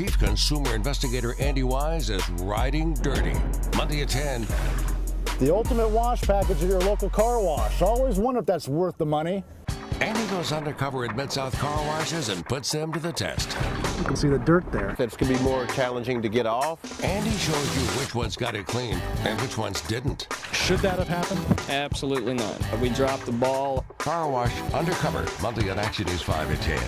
Chief Consumer Investigator Andy Wise as Ridin Dirty. Monday at 10. The ultimate wash package at your local car wash. Always wonder if that's worth the money. Andy goes undercover at Mid-South car washes and puts them to the test. You can see the dirt there. It's going to be more challenging to get off. Andy shows you which ones got it clean and which ones didn't. Should that have happened? Absolutely not. We dropped the ball. Car Wash Undercover, Monday on Action News 5 at 10.